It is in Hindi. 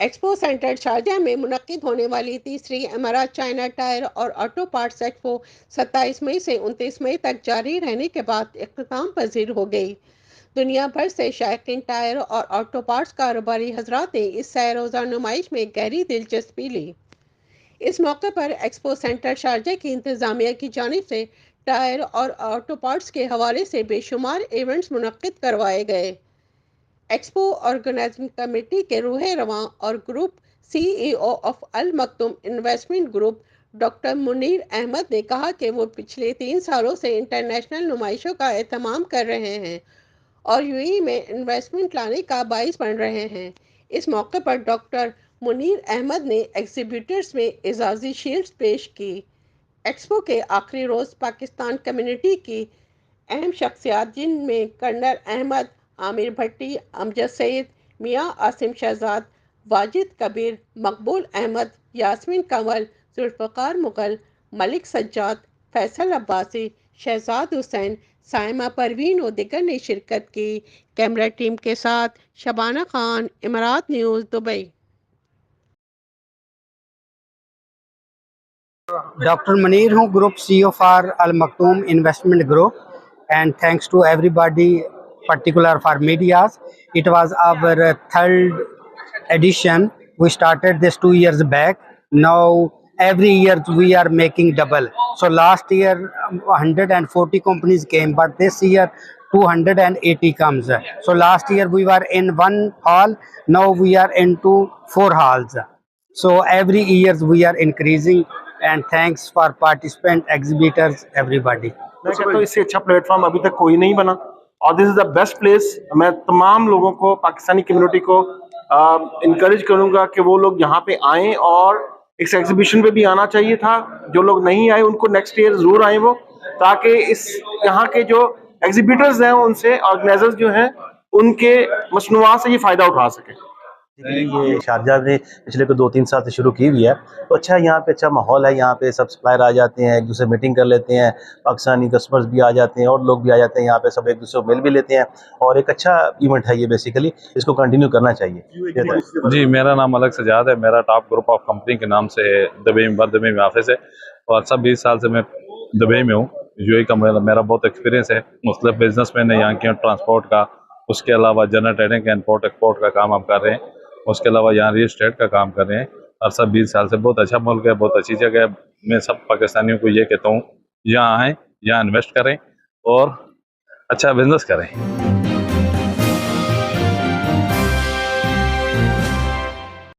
एक्सपो सेंटर शारजाह में मुनक्किद होने वाली तीसरी अमारात चाइना टायर और ऑटो पार्ट्स एक्सपो 27 मई से 29 मई तक जारी रहने के बाद इख्तिताम पजीर हो गई। दुनिया भर से शायकीन टायर और ऑटो पार्ट्स कारोबारी हजरात ने इस सैर-रोज़ा नुमाइश में गहरी दिलचस्पी ली। इस मौके पर एक्सपो सेंटर शारजाह की इंतजामिया की जानिब से टायर और ऑटो पार्ट्स के हवाले से बेशुमार इवेंट्स मुनक्किद करवाए गए। एक्सपो ऑर्गेनाइजिंग कमेटी के रूहे रवां और group CEO of Al Makhdoom investment group doctor Munir Ahmad ने कहा कि वो पिछले 3 सालों से इंटरनेशनल नुमाइशों का एहतमाम कर रहे हैं और यूएई में इन्वेस्टमेंट लाने का बाइस बन रहे हैं। इस मौके पर डॉक्टर मुनीर अहमद ने एग्जीब्यूटर्स में एजाजी शील्ड्स पेश की। एक्सपो के आखिरी रोज़ पाकिस्तान कम्युनिटी की अहम शख्सियात जिनमें कर्नल अहमद, आमिर भट्टी, अमजद सईद, मियाँ आसिम शहजाद, वाजिद कबीर, मकबूल अहमद, यास्मीन कंवल, जुल्फ़िकार मुगल, मलिक सज्जाद, फैसल अब्बासी, शहजाद हुसैन, साइमा परवीन और दिगर ने शिरकत की। कैमरा टीम के साथ Shabana Khan, Emarat News, Dubai. Dr. Munir हूँ, group CEO for Al Makhdoom investment group, and thanks to everybody, particular for medias. It was our third edition. We started this 2 years back. Now every year we are making double. So last year 140 companies came, but this year 280 comes. So last year we were in one hall. Now we are into 4 halls. So every year we are increasing, and thanks for participant, exhibitors, everybody. मैं कहता हूँ इससे अच्छा प्लेटफॉर्म अभी तक कोई नहीं बना और this is the best place. मैं तमाम लोगों को, पाकिस्तानी कम्युनिटी को इनकरेज करूंगा कि वो लोग यहाँ पे आएं और इस एग्जीबिशन पे भी आना चाहिए था। जो लोग नहीं आए उनको नेक्स्ट ईयर जरूर आए वो, ताकि इस यहाँ के जो एग्जीबिटर्स हैं उनसे, ऑर्गेनाइजर्स जो हैं उनके मसनूआत से ये फायदा उठा सके। ये शारजाह ने पिछले 2-3 साल से शुरू की हुई है, तो अच्छा यहाँ पे अच्छा माहौल है। यहाँ पे सब सप्लायर आ जाते हैं, एक दूसरे मीटिंग कर लेते हैं, पाकिस्तानी कस्टमर्स भी आ जाते हैं और लोग भी आ जाते हैं यहाँ पे, सब एक दूसरे को मिल भी लेते हैं और एक अच्छा इवेंट है ये। बेसिकली इसको कंटिन्यू करना चाहिए। जी, मेरा नाम मलिक सज्जाद है। मेरा टॉप ग्रुप ऑफ कंपनी के नाम से दुबई में ऑफिस है और सब 20 साल से मैं दुबई में हूँ। यूएई का मेरा बहुत एक्सपीरियंस है। मुख्तलिफ बिजनेस मैंने यहाँ के ट्रांसपोर्ट का, उसके अलावा जनरल ट्रेडिंग, इम्पोर्ट एक्सपोर्ट का काम हम कर रहे हैं। उसके अलावा यहाँ रियल एस्टेट का काम कर रहे हैं और सब 20 साल से। बहुत अच्छा मुल्क है, बहुत अच्छी जगह है। मैं सब पाकिस्तानियों को ये कहता हूँ, यहाँ आएँ, यहाँ इन्वेस्ट करें और अच्छा बिजनेस करें।